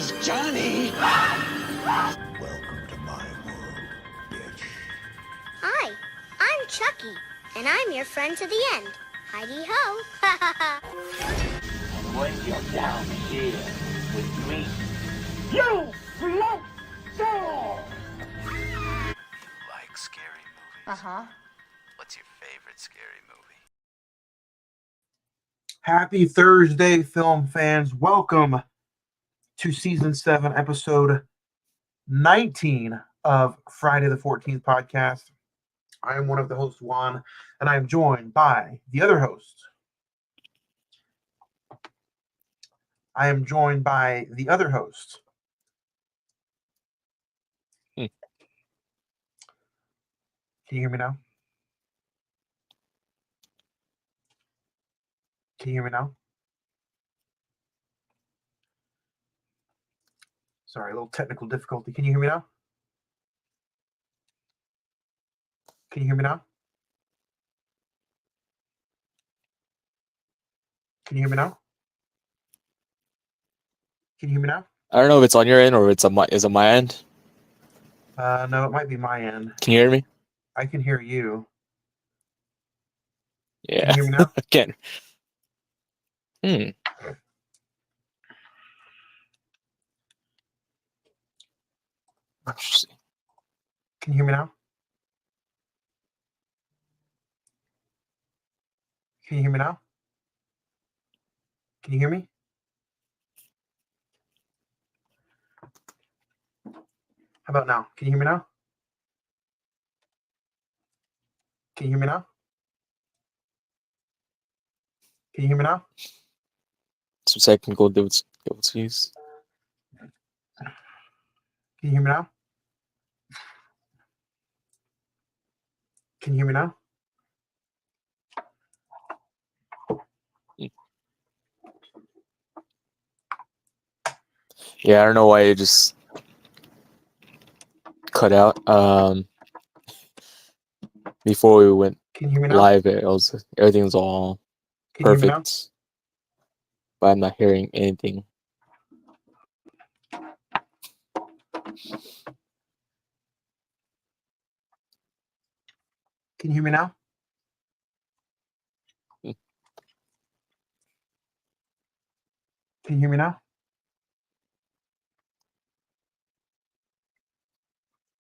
Where's Johnny? Welcome to my world, bitch. Hi, I'm Chucky, and I'm your friend to the end. Heidi-ho. When you're down here with me, you float down! Like scary movies? Uh-huh. What's your favorite scary movie? Happy Thursday, film fans. Welcome to Season 7, Episode 19 of Friday the 14th podcast. I am one of the hosts, Juan, and I am joined by the other host. Can you hear me now? Sorry, a little technical difficulty. Can you hear me now? Can you hear me now? I don't know if it's on your end or is it my end. No, it might be my end. Can you hear me? I can hear you. Yeah. Can you hear me now? Again. Interesting. Can you hear me now? Can you hear me? How about now? Can you hear me now? Some technical difficulties. Can you hear me now? Yeah, I don't know why it just cut out. Before we went Can you hear me now? live, everything was all Can you hear me now? perfect, but I'm not hearing anything. Can you hear me now? Can you hear me now?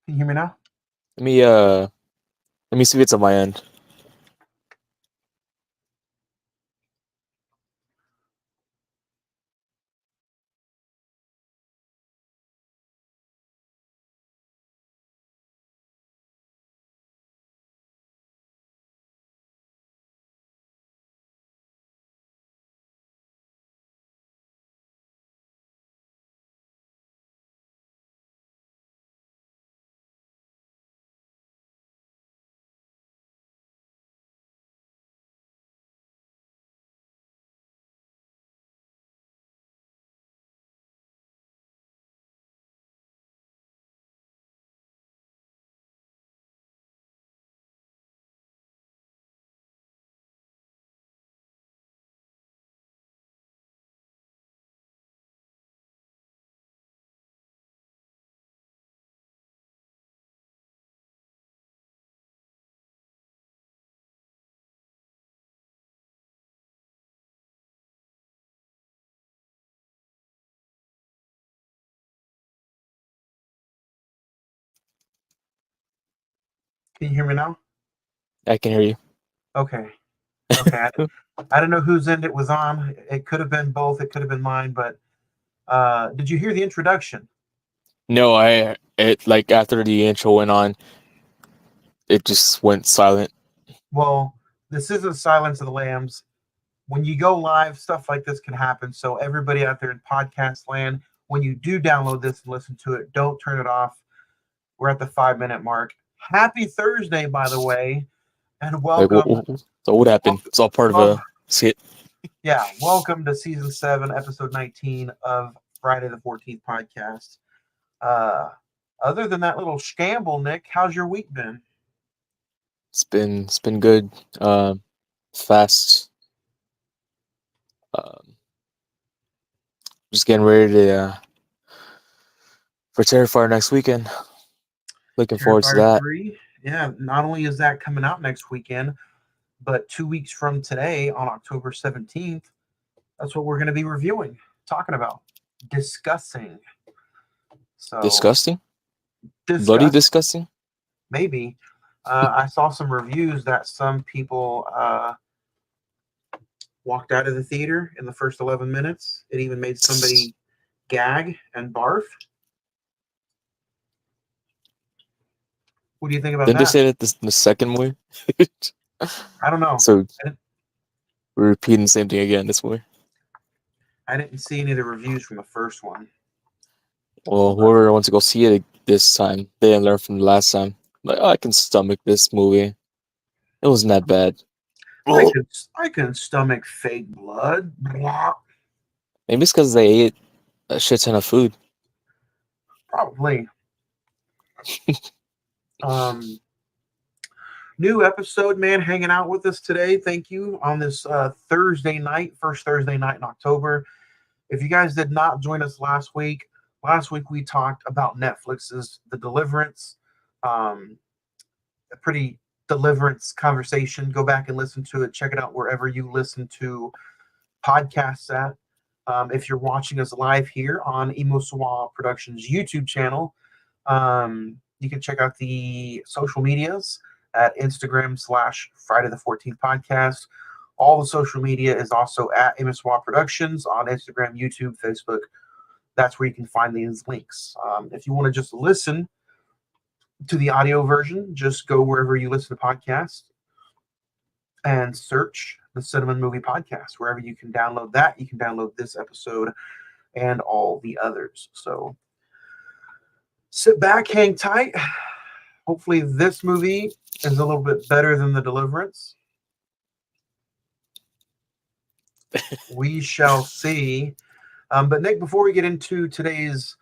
Can you hear me now? Let me see if it's on my end. Can you hear me now? I can hear you. Okay. I don't know whose end it was on. It could have been both. It could have been mine. But did you hear the introduction? No, after the intro went on, it just went silent. Well, this isn't Silence of the Lambs. When you go live, stuff like this can happen. So everybody out there in podcast land, when you do download this and listen to it, don't turn it off. We're at the 5-minute mark. Happy Thursday, by the way, and welcome. So what happened? It's all part of a skit. Yeah, welcome to Season 7, Episode 19 of Friday the 14th podcast. Other than that little scamble, Nick, how's your week been? It's been good. Fast. Just getting ready to for Terrifier next weekend. Looking forward to Terrifier that. 3. Yeah, not only is that coming out next weekend, but 2 weeks from today, on October 17th, that's what we're going to be reviewing, talking about, discussing. So, Disgusting? Bloody discuss, disgusting? maybe. I saw some reviews that some people walked out of the theater in the first 11 minutes. It even made somebody gag and barf. What do you think about Didn't they that? say that this in the second movie? I don't know. So I didn't, we're repeating the same thing again this movie. I didn't see any of the reviews from the first one. Well, whoever wants to go see it this time, they didn't learn from the last time. Like, oh, I can stomach this movie. It wasn't that bad. I can stomach fake blood. Blah. Maybe it's because they ate a shit ton of food. Probably. New episode, man, hanging out with us today. Thank you on this Thursday night, first Thursday night in October. If you guys did not join us last week we talked about Netflix's The Deliverance. A pretty deliverance conversation. Go back and listen to it. Check it out wherever you listen to podcasts at. If you're watching us live here on Emosawa Productions YouTube channel, you can check out the social medias at Instagram /Friday the 14th podcast. All the social media is also at Emosawa Productions on Instagram, YouTube, Facebook. That's where you can find these links. If you want to just listen to the audio version, just go wherever you listen to podcasts and search the Cinnamon Movie Podcast. Wherever you can download that, you can download this episode and all the others. So sit back, hang tight. Hopefully this movie is a little bit better than The Deliverance. We shall see. But Nick, before we get into today's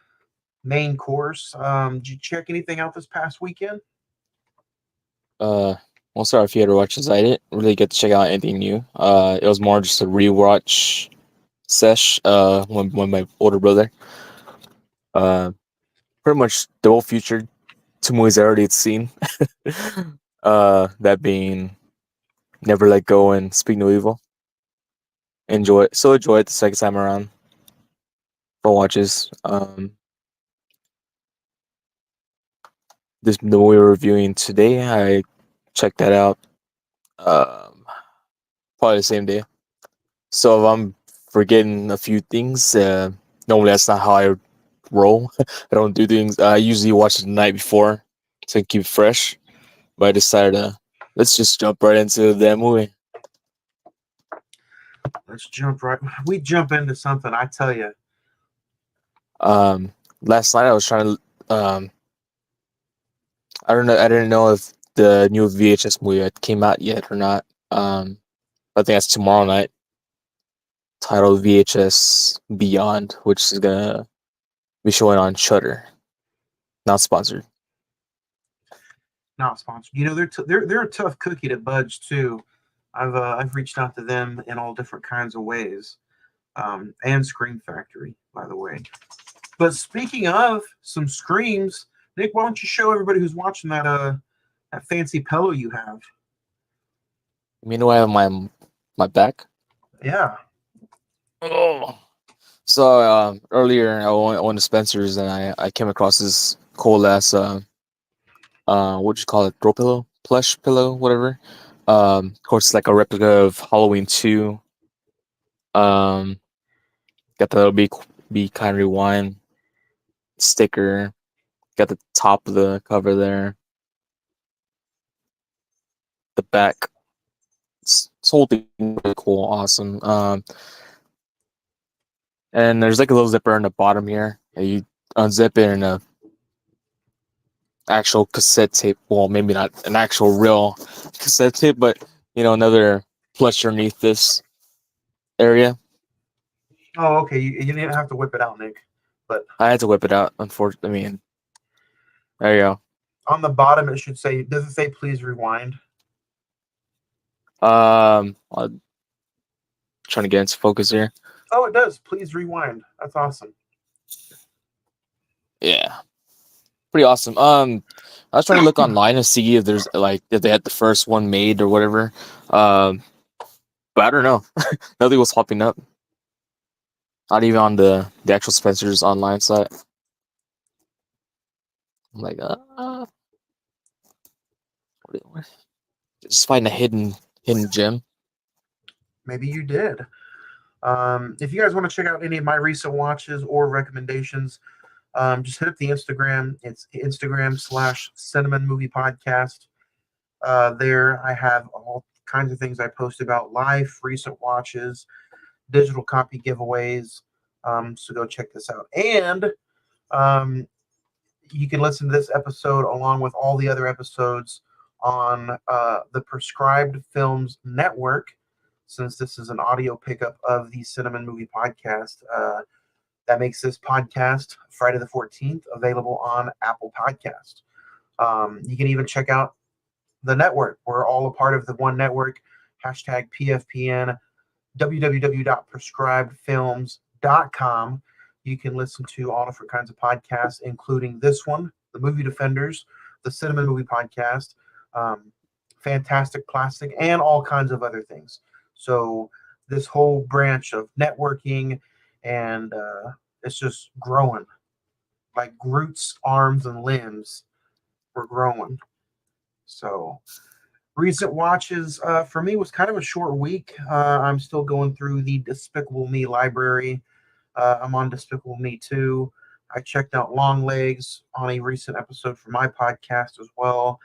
main course, did you check anything out this past weekend? Well, sorry if you had to watch this. I didn't really get to check out anything new. It was more just a rewatch sesh. When my older brother. Pretty much the whole future 2 movies I already had seen. That being Never Let Go and Speak No Evil. Enjoy it the second time around. For watches. The movie we're reviewing today, I checked that out. Probably the same day. So if I'm forgetting a few things, normally that's not how I roll. I don't do things. I usually watch it the night before to keep it fresh. But I decided let's just jump right into that movie. Let's jump right. We jump into something. I tell you. Last night I was trying to. I don't know. I didn't know if the new VHS movie had came out yet or not. I think that's tomorrow night. Titled VHS Beyond, which is gonna be showing on Shudder. Not sponsored. Not sponsored. You know, they're a tough cookie to budge too. I've reached out to them in all different kinds of ways, and Scream Factory, by the way. But speaking of some screams, Nick, why don't you show everybody who's watching that fancy pillow you have? You know, I have my back. Yeah. Oh. So earlier I went to Spencer's and I came across this cool ass what you call it, throw pillow, plush pillow, whatever. Of course, it's like a replica of Halloween 2. Got the little be kind rewind sticker. Got the top of the cover there. The back. This whole thing really cool, awesome. And there's like a little zipper in the bottom here. You unzip it and a actual cassette tape. Well, maybe not an actual real cassette tape, but you know, another plush underneath this area. Oh, okay. You didn't have to whip it out, Nick. But I had to whip it out, unfortunately. I mean, there you go. on the bottom, it should say, does it say please rewind? I'm trying to get into focus here. Oh, it does. Please rewind. That's awesome. Yeah. pretty awesome. I was trying to look online to see if there's like if they had the first one made or whatever. But I don't know. Nothing was popping up. Not even on the actual Spencer's online site. I'm like, just find a hidden gem. Maybe you did. If you guys want to check out any of my recent watches or recommendations, just hit up the Instagram. It's Instagram/Cinnamon Movie Podcast. There I have all kinds of things I post about life, recent watches, digital copy giveaways. So go check this out. And you can listen to this episode along with all the other episodes on the Prescribed Films Network, since this is an audio pickup of the Cinnamon Movie Podcast. That makes this podcast, Friday the 14th, available on Apple Podcast. You can even check out the network. We're all a part of the one network, hashtag PFPN, www.prescribedfilms.com. You can listen to all different kinds of podcasts, including this one, The Movie Defenders, the Cinnamon Movie Podcast, Fantastic Plastic, and all kinds of other things. So this whole branch of networking, and it's just growing. Like Groot's arms and limbs, we're growing. So recent watches for me was kind of a short week. I'm still going through the Despicable Me library. I'm on Despicable Me 2. I checked out Long Legs on a recent episode for my podcast as well.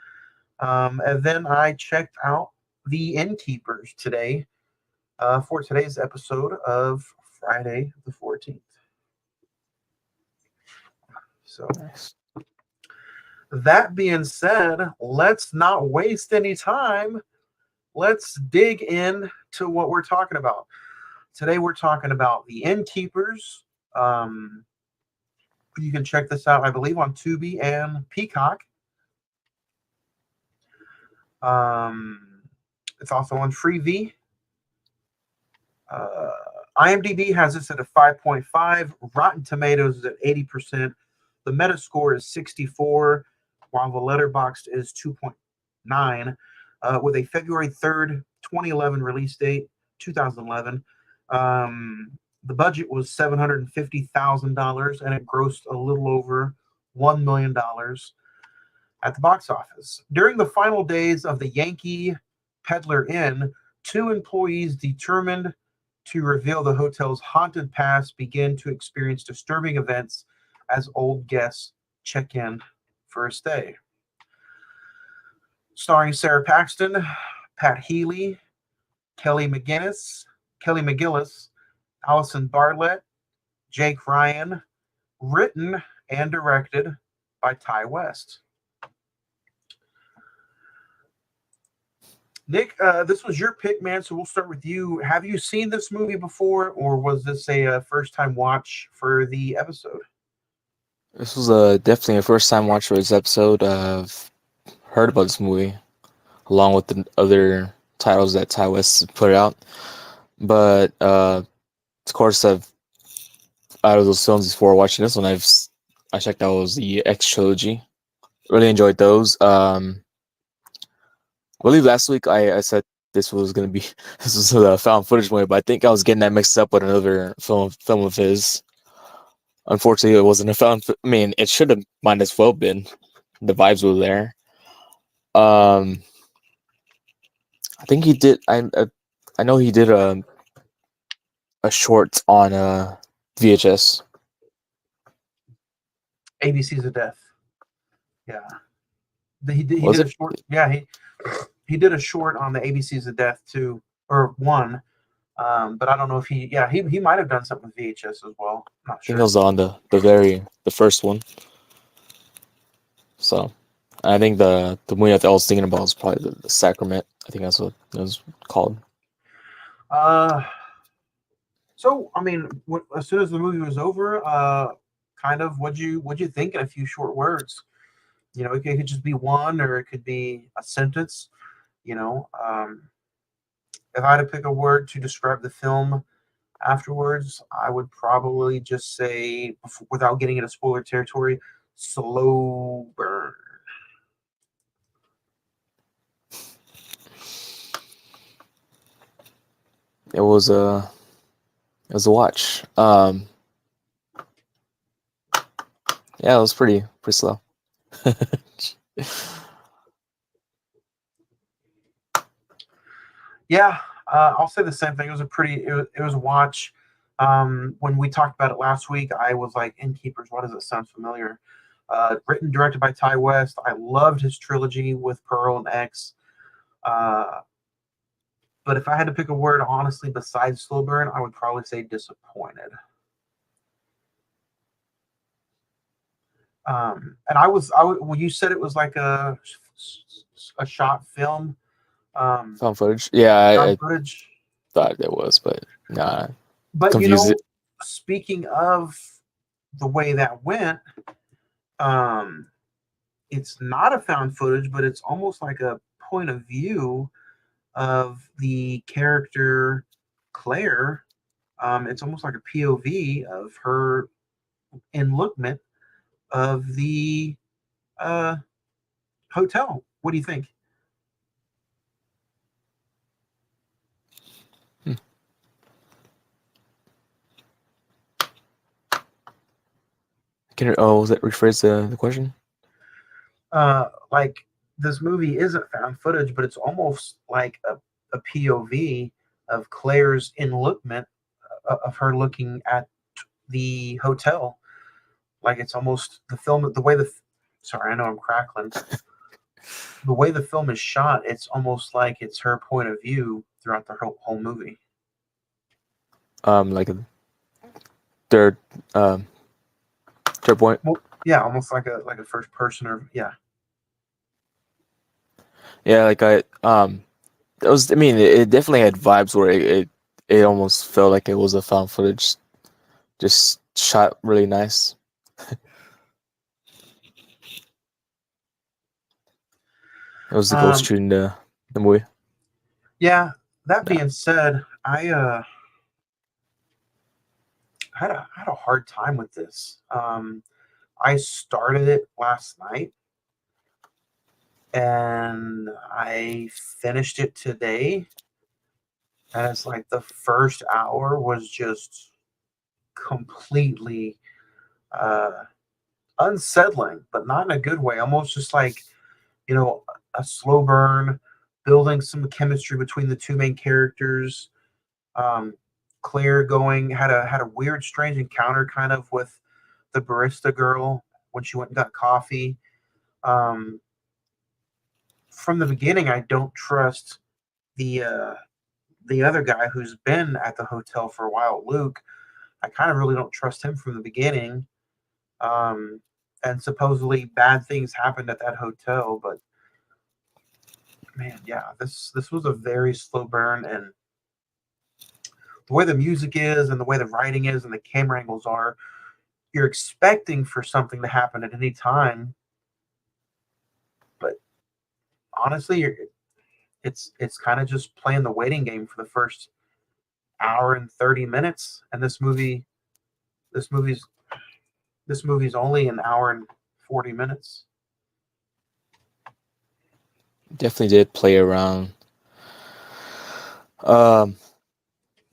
And then I checked out the Innkeepers today for today's episode of Friday the 14th. So that being said, let's not waste any time. Let's dig in to what we're talking about. Today we're talking about the Innkeepers. You can check this out, I believe, on Tubi and Peacock. It's also on Freevee. IMDb has this at a 5.5. Rotten Tomatoes is at 80%. The Metascore is 64, while the Letterboxd is 2.9, with a February 3rd, 2011 release date, 2011. The budget was $750,000, and it grossed a little over $1 million at the box office. During the final days of the Yankee Peddler Inn, 2 employees determined to reveal the hotel's haunted past begin to experience disturbing events as old guests check in for a stay. Starring Sarah Paxton, Pat Healy, Kelly McGillis, Allison Bartlett, Jake Ryan, written and directed by Ty West. Nick, this was your pick, man, so we'll start with you. Have you seen this movie before, or was this a first-time watch for the episode? This was definitely a first-time watch for this episode. I've heard about this movie, along with the other titles that Ty West put out. But, of course, out of those films before watching this one, I checked out was the X trilogy. Really enjoyed those. I believe last week I said this was a found footage movie, but I think I was getting that mixed up with another film of his. Unfortunately, it wasn't a found. I mean, it might as well been. The vibes were there. I think he did. I know he did a short on VHS. ABCs of Death. Yeah. He did a short. Yeah, he did a short on the ABCs of Death too, or one. But I don't know if he might have done something with VHS as well. I'm not sure. I think it was on the first one. So, I think the movie that I was thinking about was probably the Sacrament. I think that's what it was called. So I mean, as soon as the movie was over, kind of what'd you think in a few short words? You know, it could just be one, or it could be a sentence. You know, if I had to pick a word to describe the film afterwards, I would probably just say, without getting into spoiler territory, slow burn? It was a watch. Yeah, it was pretty slow. Yeah, I'll say the same thing. It was it was a watch. When we talked about it last week, I was like, Innkeepers, why does it sound familiar? Written, directed by Ty West. I loved his trilogy with Pearl and X. But if I had to pick a word, honestly, besides slow burn, I would probably say disappointed. And when you said it was like a shot film, Found footage. Yeah, I footage. thought it was, but nah, But confused it. speaking of the way that went, um, it's not a found footage, but it's almost like a point of view of the character Claire. It's almost like a POV of her enlookment of the uh, hotel. What do you think? Was that rephrase the question? Like this movie isn't found footage, but it's almost like a POV of Claire's enlookment of her looking at the hotel. Like it's almost the film, the way sorry, I know I'm crackling. The way the film is shot, it's almost like it's her point of view throughout the whole movie. Like a third point. Well, yeah, almost like a first person or yeah. Yeah, like it was. I mean, it definitely had vibes where it almost felt like it was a found footage, just shot really nice. It was the ghost shooting the movie. Yeah. That being said, I had a hard time with this. I started it last night and I finished it today. And it's like the first hour was just completely unsettling, but not in a good way. Almost just like, a slow burn, building some chemistry between the two main characters. Claire had a weird, strange encounter kind of with the barista girl when she went and got coffee. From the beginning, I don't trust the other guy who's been at the hotel for a while, Luke. I kind of really don't trust him from the beginning. And supposedly bad things happened at that hotel, but man, yeah, this was a very slow burn, and the way the music is and the way the writing is and the camera angles are, you're expecting for something to happen at any time, but honestly, it's kind of just playing the waiting game for the first hour and 30 minutes, and this movie's this movie's only an hour and 40 minutes. Definitely did play around.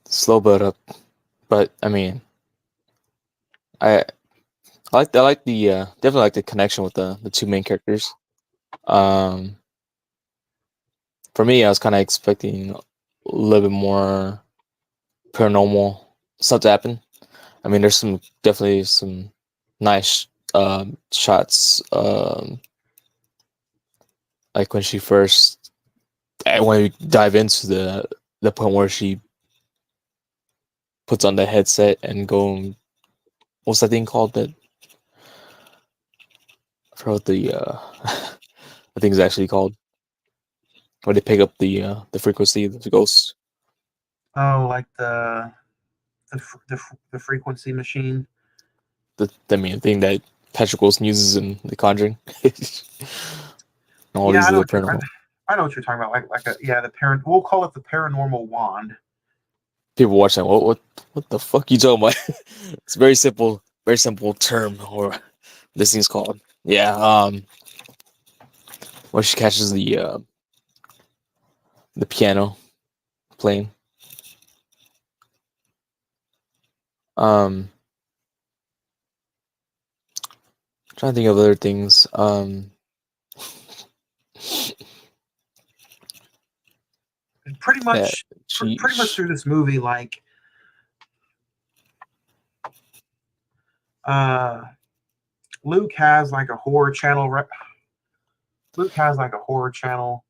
Slow build up, but I mean, I I like the definitely like the connection with the two main characters. Um, for me, I was kind of expecting a little bit more paranormal stuff to happen. I mean, there's definitely some nice shots. Like when she first, when we dive into the point where she puts on the headset and what's that thing called? That I forgot what the the thing's actually called. Where they pick up the frequency of the ghost. Oh, like the frequency machine. The main thing that Patrick Wilson uses in The Conjuring. All Yeah, these little paranormal. I know what you're talking about. Like the parent. We'll call it the paranormal wand. People watch that. What the fuck you talking about? It's a very simple term or this thing's called. Yeah. Where she catches the piano playing. Trying to think of other things. Pretty Yeah, much, pretty much through this movie, like, Luke has like a horror channel. Luke has like a horror channel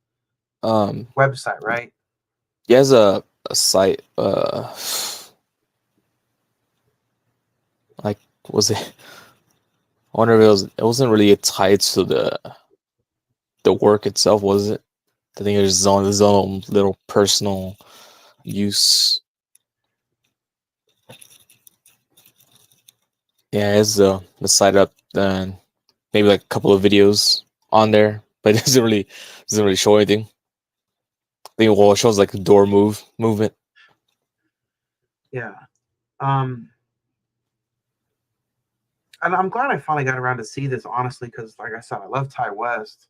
website, right? he has a site. Like, was it? I wonder if it wasn't really tied to the work itself, was it? I think it was his own little personal use. Yeah, it's the site up and maybe like a couple of videos on there, but it doesn't really show anything. I think it shows like the door movement. Yeah. And I'm glad I finally got around to see this, honestly, because, like I said, I love Ty West.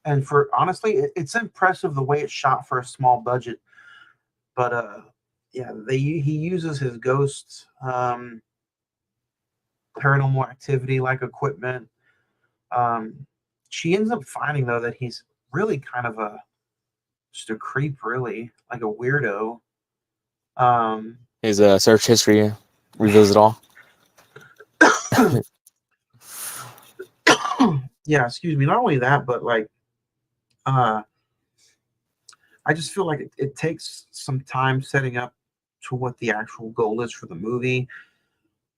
And for honestly, it's impressive the way it's shot for a small budget. But yeah, he uses his ghost paranormal activity like equipment. She ends up finding though that he's really kind of just a creep, really like a weirdo. His search history reveals it all. Yeah, excuse me. Not only that, but like, I just feel like it takes some time setting up to what the actual goal is for the movie.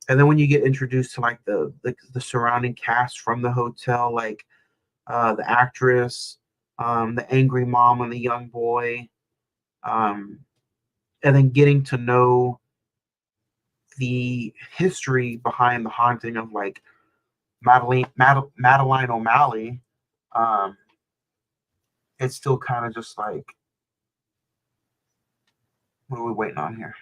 And then when you get introduced to like the surrounding cast from the hotel, like the actress, the angry mom and the young boy, and then getting to know the history behind the haunting of like Madeline O'Malley, um, it's still kind of just like, what are we waiting on here?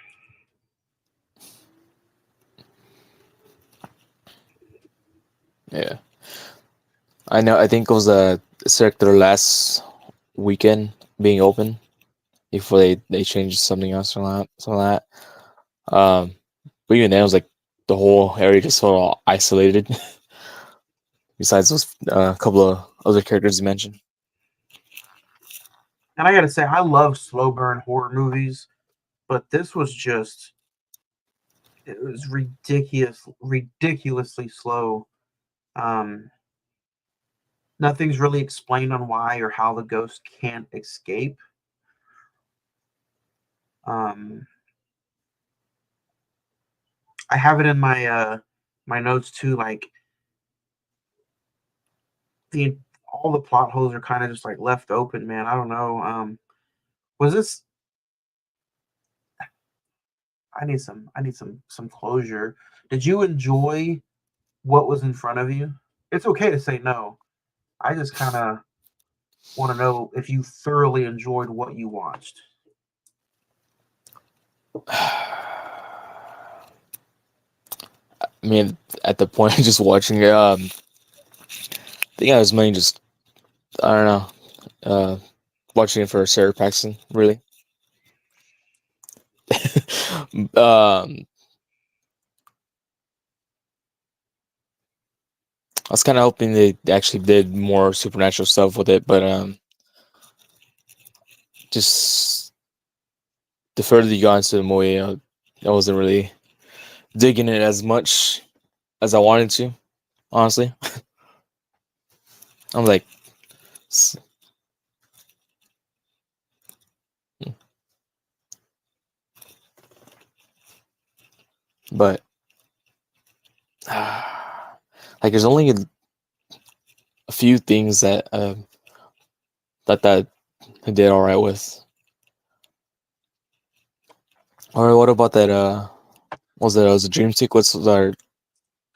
Yeah, I know. I think it was their last weekend being open before they changed something else from that. Some of that. But even then, it was like the whole area just sort of isolated. Besides those couple of other characters you mentioned. And I gotta say, I love slow burn horror movies, but this was just, it was ridiculously slow. Um, Nothing's really explained on why or how the ghost can't escape. Um, I have it in my notes too. Like the all the plot holes are kind of just like left open, man. I don't know. Was this? I need some closure. Did you enjoy what was in front of you? It's okay to say no. I just kind of want to know if you thoroughly enjoyed what you watched. I mean, at the point of just watching it, I think I was mainly just, I don't know, watching it for Sarah Paxton, really. I was kind of hoping they actually did more supernatural stuff with it, but just the further you got into the movie, I wasn't really digging it as much as I wanted to, honestly. I'm like, but like, there's only a few things that that I did all right with. Or what about that? Was a dream sequence? Was our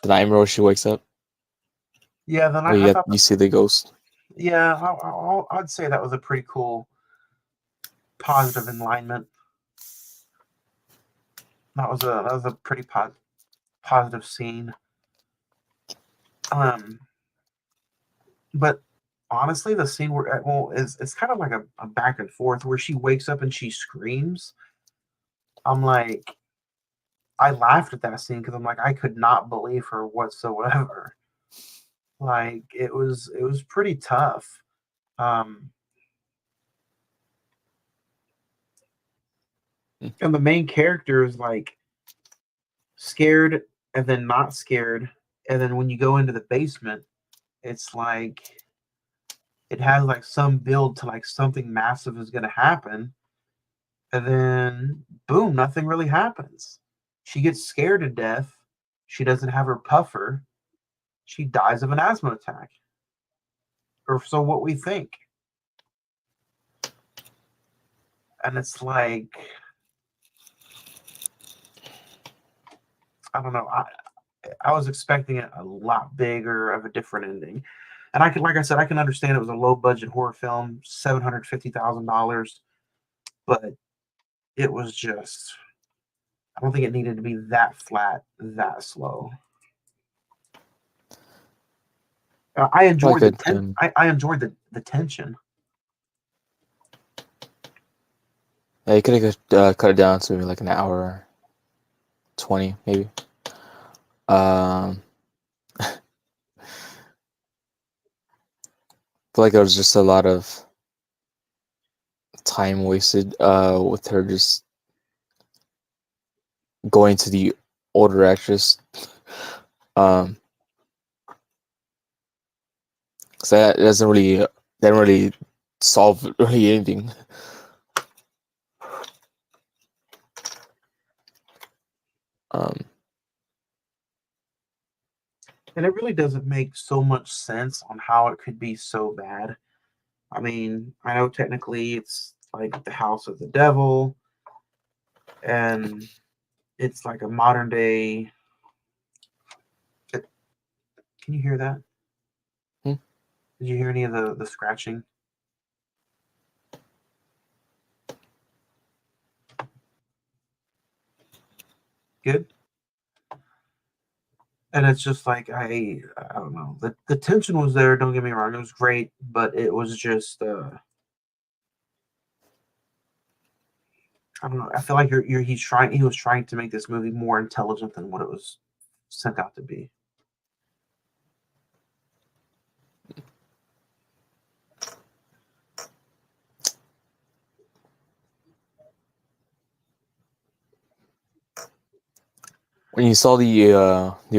the nightmare where she wakes up? Yeah, then Where I thought, you see the ghost. yeah, I'd say that was a pretty cool positive alignment. That was a pretty positive scene. But honestly, the scene where it's kind of like a back and forth where she wakes up and she screams. I'm like, I laughed at that scene because I'm like, I could not believe her whatsoever. Like it was pretty tough. Um, and the main character is like scared and then not scared, and then when you go into the basement, it's like it has like some build to like something massive is going to happen, and then boom, nothing really happens. She gets scared to death. She doesn't have her puffer. She dies of an asthma attack, or so what we think. And it's like, I don't know. I was expecting it a lot bigger of a different ending. And I could, like I said, I can understand it was a low budget horror film, $750,000, but it was just, I don't think it needed to be that flat, that slow. I Like enjoyed a I enjoyed the tension. yeah, you could have cut it down to like an hour 20 maybe. Um, feel like there was just a lot of time wasted with her just going to the older actress. Um, 'cause that didn't really solve really anything. Um, And it really doesn't make so much sense on how it could be so bad. I mean, I know technically it's like the house of the devil, and it's like a modern day. Can you hear that? Hmm? Did you hear any of the scratching? Good. And it's just like I don't know. The tension was there. Don't get me wrong. It was great, but it was just I don't know. I feel like he was trying to make this movie more intelligent than what it was sent out to be. when you saw the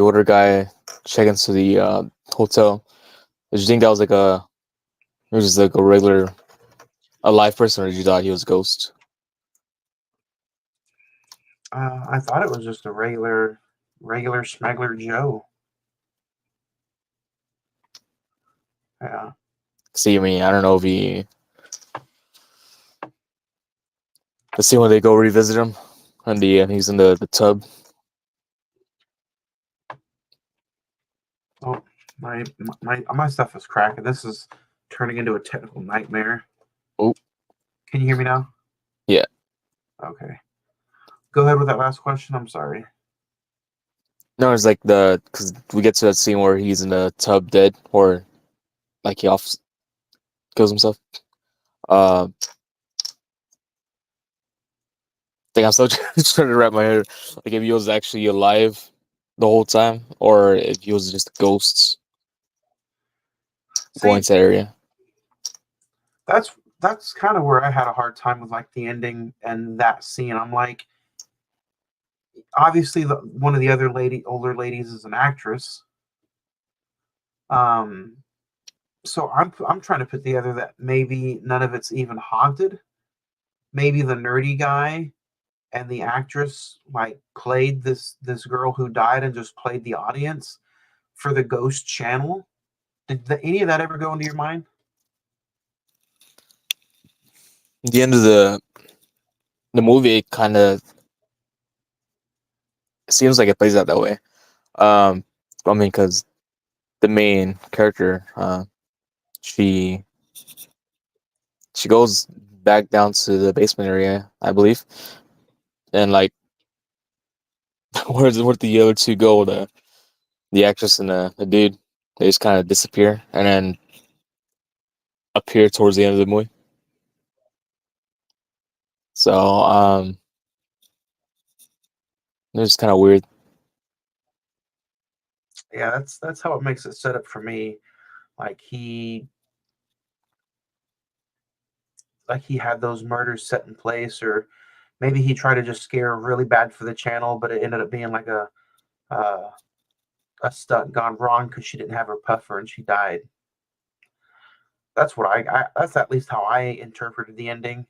older guy check into the hotel, did you think that was like it was just like a regular a live person, or did you thought he was a ghost? I thought it was just a regular smuggler Joe. Yeah. See, I mean, I don't know if the scene when they go revisit him, and he's in the tub. Oh, my stuff is cracking. This is turning into a technical nightmare. Oh, Can you hear me now? yeah. Okay. Go ahead with that last question. I'm sorry. No, it's like because we get to that scene where he's in the tub dead, or like he off kills himself. I think I'm still trying to wrap my head like if he was actually alive the whole time, or if he was just ghosts going See, to that area. that's kind of where I had a hard time with like the ending and that scene. I'm like, obviously, one of the older ladies, is an actress. Um, so I'm trying to put together that maybe none of it's even haunted. Maybe the nerdy guy and the actress like played this girl who died and just played the audience for the ghost channel. Did any of that ever go into your mind? At the end of the movie, it kind of seems like it plays out that way. Um, I mean, because the main character, she she goes back down to the basement area, I believe, and like Where'd the other two go? The actress and the dude. They just kind of disappear and then appear towards the end of the movie. So it's kind of weird. Yeah, that's how it makes it set up for me. Like he had those murders set in place, or maybe he tried to just scare really bad for the channel, but it ended up being like uh, a stunt gone wrong because she didn't have her puffer and she died. That's what that's at least how I interpreted the ending.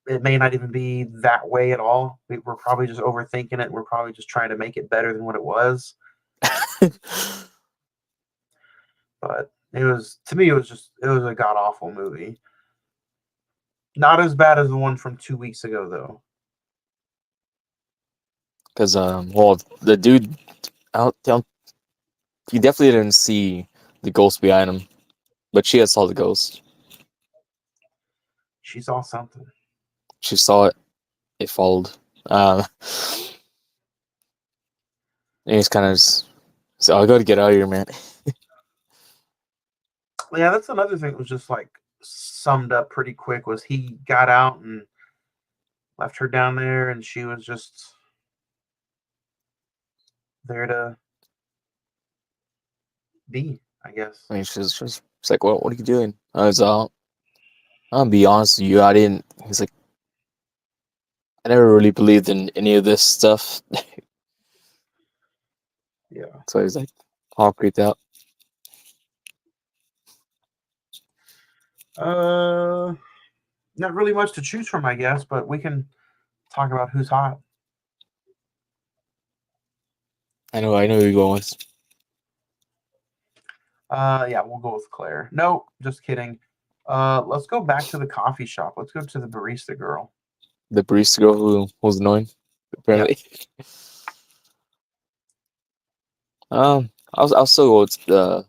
It may not even be that way at all. We're probably just overthinking it. We're probably just trying to make it better than what it was. But it was, to me, it was a god awful movie. Not as bad as the one from 2 weeks ago, though. Because well, the dude out, he definitely didn't see the ghost behind him, but she had saw the ghost. She saw something. She saw it. It followed. And he's kind of so I got to get out of here, man. Yeah, that's another thing that was just like summed up pretty quick. Was he got out and left her down there, and she was just there to be, I guess. I mean, she's like, what are you doing? I was I'll be honest with you, I didn't. He's like, I never really believed in any of this stuff. Yeah. So he's like, all creeped out. Not really much to choose from, I guess, but we can talk about who's hot. I know who you're going with. Yeah, we'll go with Claire. No, just kidding. Let's go back to the coffee shop. Let's go to the barista girl. The barista girl who was annoying, apparently. I'll still go with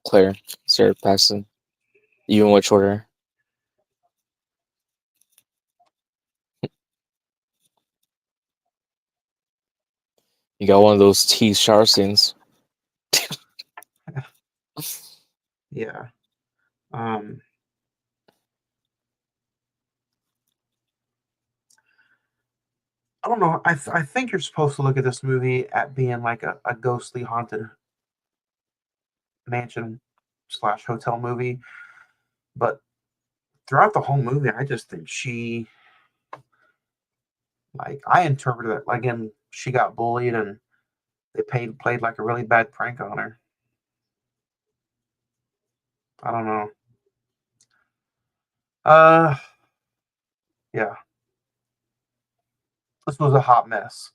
Claire, Sarah Paxton, even with short hair. You got one of those tease shower scenes. Yeah. I don't know. I think you're supposed to look at this movie at being like a ghostly haunted mansion slash hotel movie, but throughout the whole movie, I just think I interpreted it again. She got bullied and they played like a really bad prank on her. I don't know. Uh, yeah, this was a hot mess.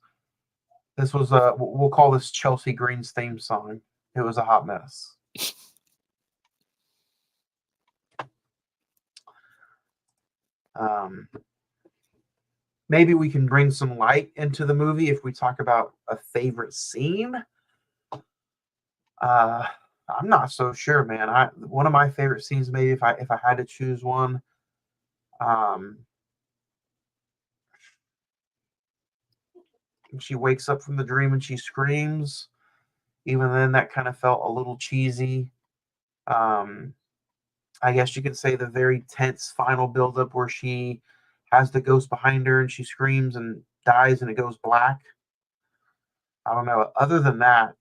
This was we'll call this Chelsea Green's theme song. It was a hot mess. Um, maybe we can bring some light into the movie if we talk about a favorite scene. I'm not so sure, man. One of my favorite scenes, maybe if I had to choose one, um, she wakes up from the dream and she screams. Even then, that kind of felt a little cheesy. Um, I guess you could say the very tense final buildup where she has the ghost behind her and she screams and dies and it goes black. I don't know. Other than that,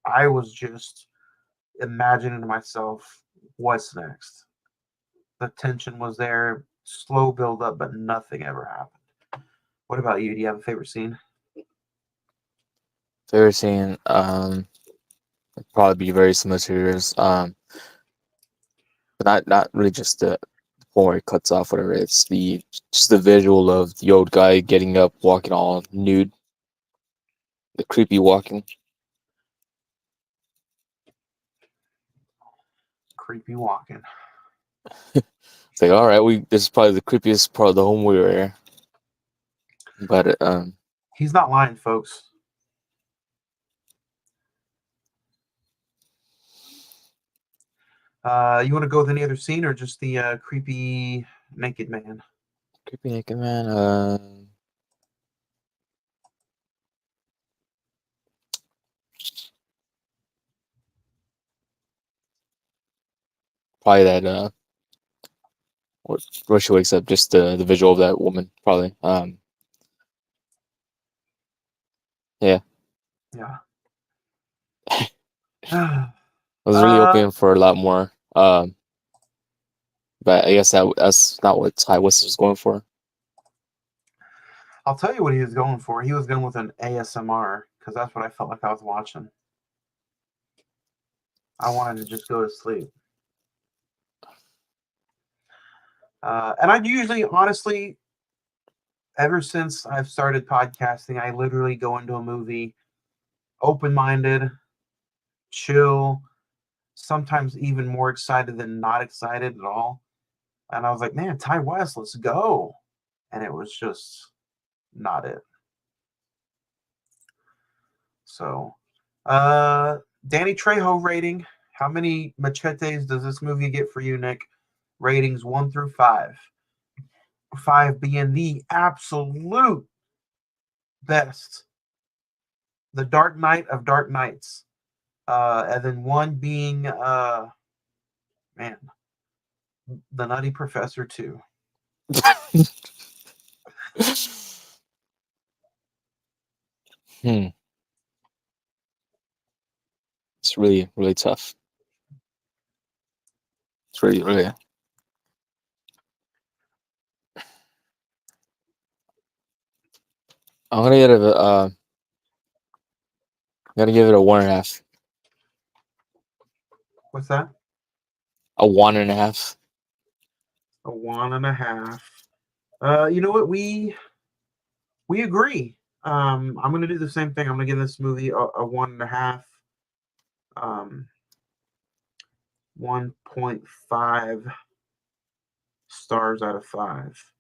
I was just imagining to myself what's next. The tension was there, slow build up, but nothing ever happened. What about you? Do you have a favorite scene? Favorite scene, probably be very similar to yours. But not really just the point where it cuts off, whatever. It's just the visual of the old guy getting up, walking all nude, the creepy walking. Creepy walking. It's like, all right, this is probably the creepiest part of the whole movie right here. But He's not lying, folks. You want to go with any other scene or just the creepy naked man? creepy naked man. probably that where she wakes up, just the visual of that woman, probably. Yeah. Yeah. I was really hoping for a lot more. But I guess that's not what Ty West was going for. I'll tell you what he was going for. He was going with an ASMR because that's what I felt like I was watching. I wanted to just go to sleep. And I usually, honestly, ever since I've started podcasting, I literally go into a movie open-minded, chill, sometimes even more excited than not excited at all. And I was like, man, Ty West, let's go. And it was just not it. So, Danny Trejo rating. How many machetes does this movie get for you, Nick? Ratings 1 through 5. 5 being the absolute best. The Dark Knight of Dark Knights. And then 1 being, man, The Nutty Professor 2. Hmm. It's really, really tough. It's really, really. I'm gonna get I'm gonna give it a 1.5. What's that? A 1.5. A 1.5. You know what? We agree. I'm going to do the same thing. I'm going to give this movie a 1.5. 1.5 stars out of 5.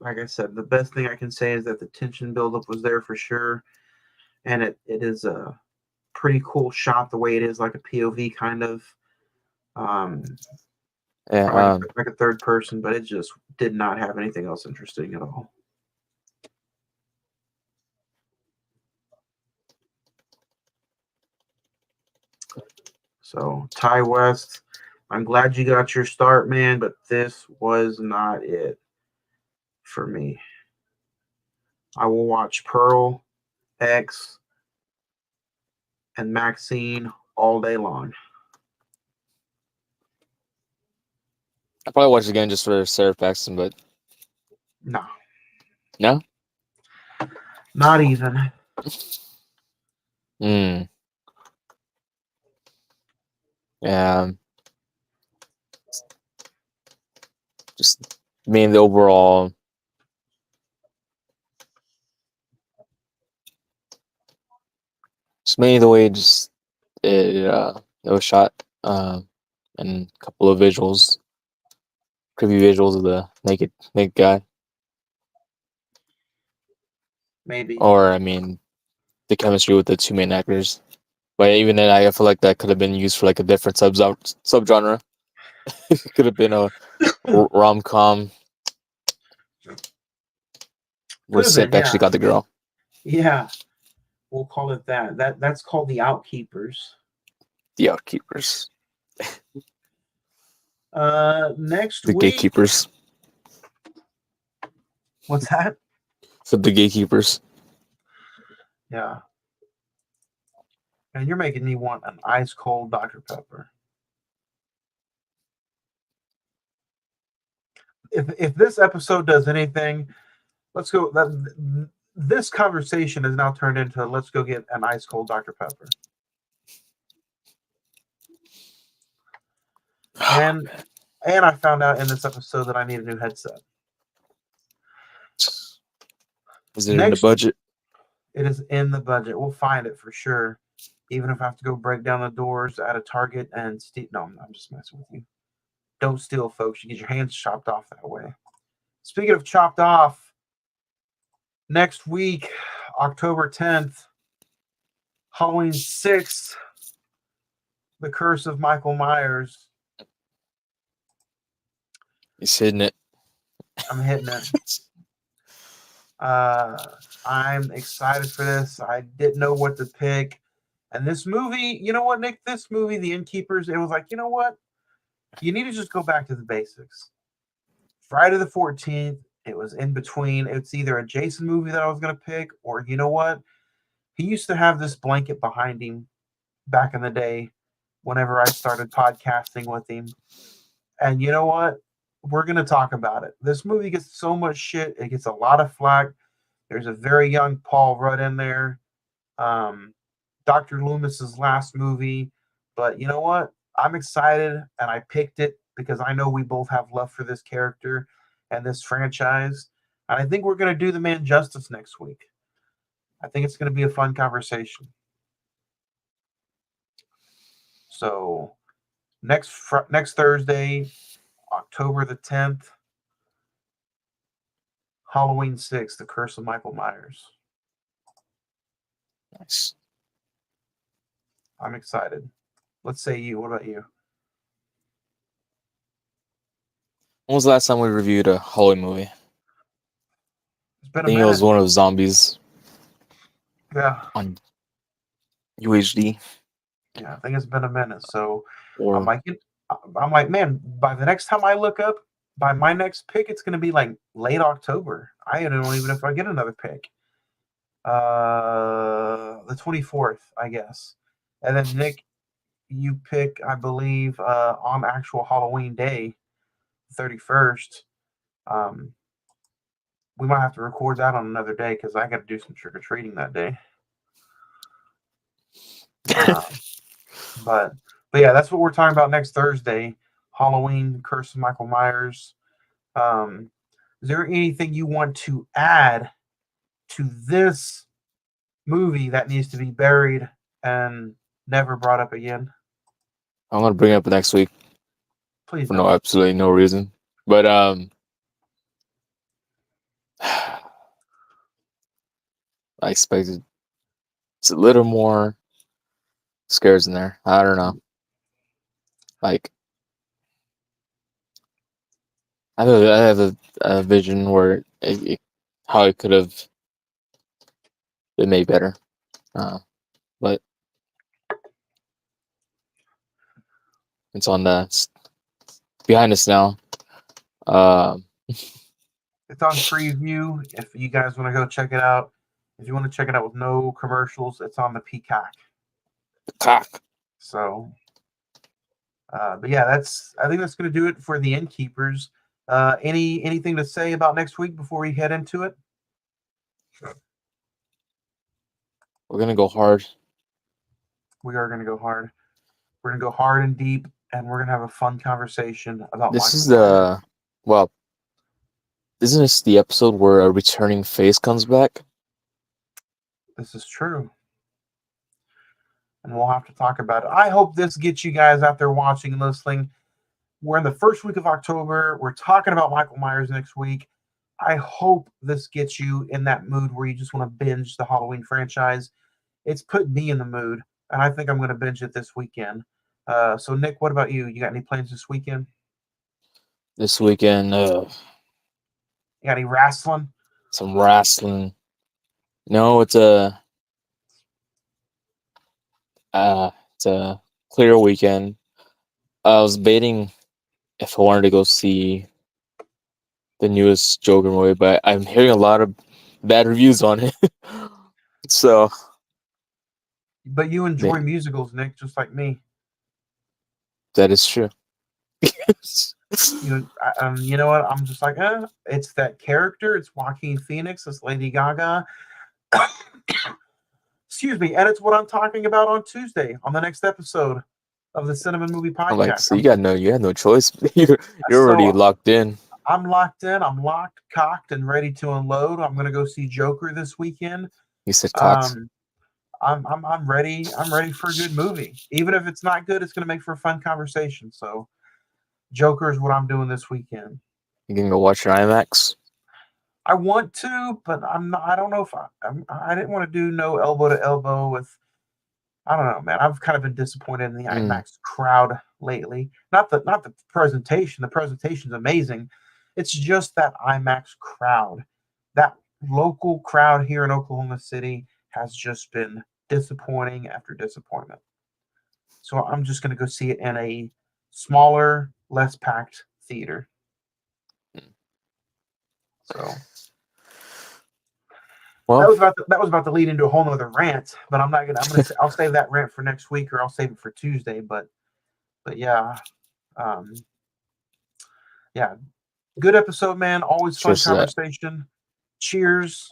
Like I said, the best thing I can say is that the tension buildup was there for sure, and it is a pretty cool shot the way it is, like a POV kind of, Yeah. like a third person, but it just did not have anything else interesting at all. So, Ty West, I'm glad you got your start, man, but this was not it for me. I will watch Pearl, X, and Maxine all day long. I'll probably watch it again just for Sarah Paxton, but No, no. not even. Hmm. Yeah. Just the overall. Just mainly the way it was shot, and a couple of visuals, creepy visuals of the naked guy, Maybe. or I mean, the chemistry with the two main actors. But even then, I feel like that could have been used for like a different subgenre. It could have been a rom com where Could have been, Simp actually yeah. got the girl. Yeah, we'll call it that. That's called the Outkeepers. The Outkeepers, Next the week. Gatekeepers. What's that? So the Gatekeepers. Yeah. And you're making me want an ice cold Dr. Pepper. If this episode does anything, let's go. This conversation has now turned into let's go get an ice cold Dr. Pepper. And I found out in this episode that I need a new headset. Is it in the budget? It is in the budget. We'll find it for sure. Even if I have to go break down the doors at a Target and steal. No, I'm just messing with you. Don't steal, folks. You get your hands chopped off that way. Speaking of chopped off, next week, October 10th, Halloween 6th, The Curse of Michael Myers. He's hitting it. I'm hitting it. I'm excited for this. I didn't know what to pick. And this movie, you know what, Nick? This movie, The Innkeepers, it was like, you know what? You need to just go back to the basics. Friday the 14th, it was in between. It's either a Jason movie that I was going to pick, or you know what? He used to have this blanket behind him back in the day whenever I started podcasting with him. And you know what? We're going to talk about it. This movie gets so much shit, it gets a lot of flack. There's a very young Paul Rudd in there. Dr. Loomis's last movie. But you know what? I'm excited and I picked it because I know we both have love for this character and this franchise. And I think we're going to do the man justice next week. I think it's going to be a fun conversation. So next Thursday, October the 10th, Halloween 6, The Curse of Michael Myers. Nice. I'm excited. Let's say you. What about you? When was the last time we reviewed a Halloween movie? It's been I think it was one of zombies. Yeah. On UHD. Yeah, I think it's been a minute. So Or I'm like, man, by the next time I look up, by my next pick, it's going to be like late October. I don't even know if I get another pick. The 24th, I guess. And then Nick, you pick, I believe, on actual Halloween day, 31st. We might have to record that on another day because I got to do some trick or treating that day. But yeah, that's what we're talking about next Thursday. Halloween, Curse of Michael Myers. Is there anything you want to add to this movie that needs to be buried and never brought up again? I'm gonna bring it up next week. Please For don't. absolutely no reason. But I expected it's a little more scares in there. I don't know. Like I have a vision where how it could have been made better. But it's on the behind us now. It's on preview. If you guys want to go check it out, if you want to check it out with no commercials, it's on the Peacock. Cock. So, but yeah, I think that's going to do it for the Innkeepers. Anything to say about next week before we head into it? We're gonna go hard. We are going to go hard. We're going to go hard and deep, and we're going to have a fun conversation about This Michael is Myers. well, isn't this the episode where a returning face comes back? This is true. And we'll have to talk about it. I hope this gets you guys out there watching and listening. We're in the first week of October. We're talking about Michael Myers next week. I hope this gets you in that mood where you just want to binge the Halloween franchise. It's put me in the mood, and I think I'm going to binge it this weekend. So, Nick, what about you? You got any plans this weekend? This weekend, You got any wrestling? some wrestling. No, it's a clear weekend. I was debating if I wanted to go see the newest Joker movie, but I'm hearing a lot of bad reviews on it. So, But you enjoy musicals, Nick, just like me. that is true. You know what? I'm just like, it's that character. It's Joaquin Phoenix. It's Lady Gaga. Excuse me. And it's what I'm talking about on Tuesday on the next episode of the Cinnamon Movie Podcast. I'm like, so you had no choice. You're already locked in. I'm locked in. I'm locked, cocked, and ready to unload. I'm gonna go see Joker this weekend. You said cocks. I'm ready. I'm ready for a good movie. Even if it's not good, it's gonna make for a fun conversation. So, Joker is what I'm doing this weekend. You can go watch your IMAX. I want to, but I'm not. I don't know if I didn't want to do no elbow to elbow with. I don't know, man. I've kind of been disappointed in the IMAX crowd lately. Not the presentation. The presentation's amazing. It's just that IMAX crowd. That local crowd here in Oklahoma City has just been disappointing after disappointment. So I'm just going to go see it in a smaller, less packed theater. So Well, that was about to lead into a whole nother rant, but I'll save that rant for next week, or I'll save it for Tuesday. But yeah, yeah, good episode, man. Always fun cheers to that. conversation. Cheers.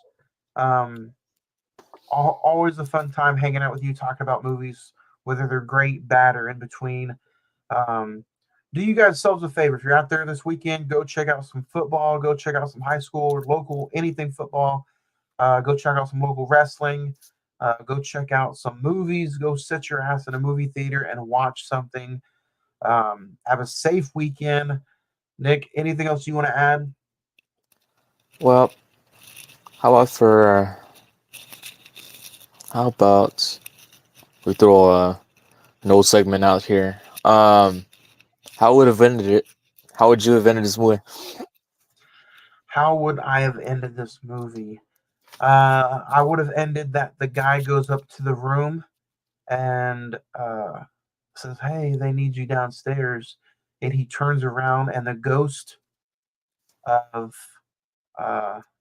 Always a fun time hanging out with you, talking about movies, whether they're great, bad, or in between. Do you guys yourselves a favor. If you're out there this weekend, go check out some football, go check out some high school or local, anything football. Go check out some local wrestling. Go check out some movies. Go sit your ass in a movie theater and watch something. Have a safe weekend. Nick, anything else you want to add? Well, how about we throw an old segment out here? How would have ended it? How would you have ended this movie? How would I have ended this movie? I would have ended that the guy goes up to the room and says, "Hey, they need you downstairs," and he turns around and the ghost of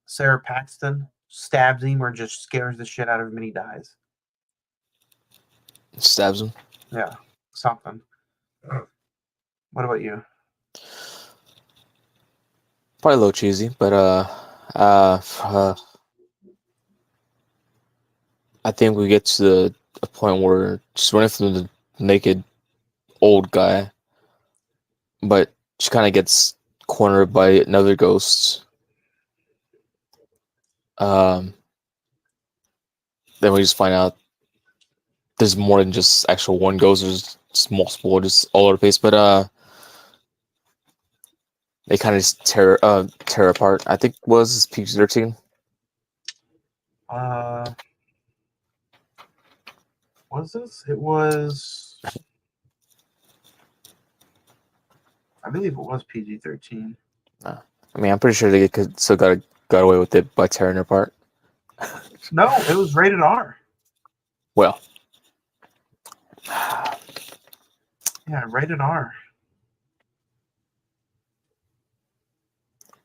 Sarah Paxton stabs him or just scares the shit out of him and he dies. Stabs him. Yeah, something. What about you? Probably a little cheesy, but I think we get to a point where she's running from the naked old guy, but she kind of gets cornered by another ghost. Then we just find out there's more than just actual one ghost. There's just multiple, just all over the place. But they kind of just tear apart. I think was PG-13. Was this? It was. I believe it was PG-13. I mean, I'm pretty sure they still got away with it by tearing it apart. No, it was rated R. Well, yeah, rated R.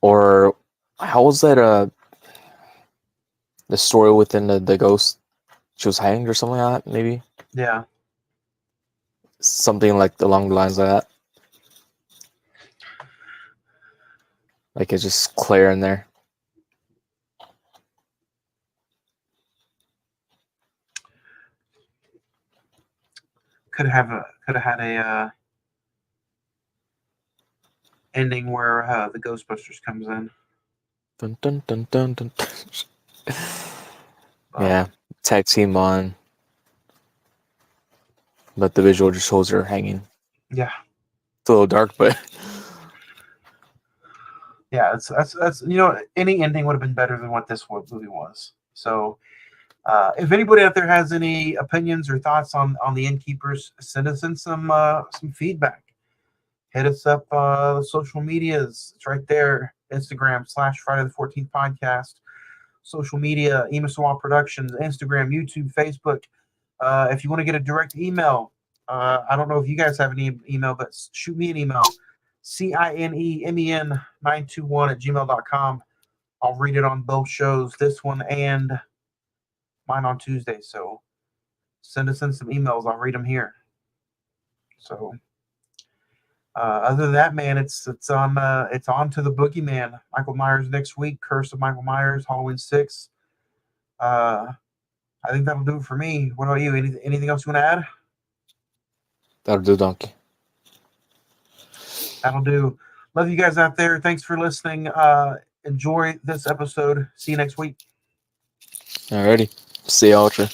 Or how was that? The story within the ghost, she was hanged or something like that. Maybe. Yeah. Something like along the lines of that. Like it's just Claire in there. Could have had a ending where the Ghostbusters comes in. Dun, dun, dun, dun, dun. Yeah, tag team on, but the visual just shows her hanging. Yeah. It's a little dark, but yeah, that's any ending would have been better than what this movie was. So, if anybody out there has any opinions or thoughts on the Innkeepers, send us in some feedback. Hit us up the social medias. It's right there. Instagram /Friday the 14th podcast. Social media, Emasawa Productions, Instagram, YouTube, Facebook. If you want to get a direct email, I don't know if you guys have any email, but shoot me an email. CINEMEN921@gmail.com. I'll read it on both shows, this one and mine on Tuesday. So send us in some emails. I'll read them here. So other than that, man, it's on to the Boogeyman. Michael Myers next week. Curse of Michael Myers, Halloween 6. I think that'll do it for me. What about you? Anything else you want to add? that'll do, donkey. That'll do. Love you guys out there. Thanks for listening. Enjoy this episode. See you next week. Alrighty, see you, Ultra.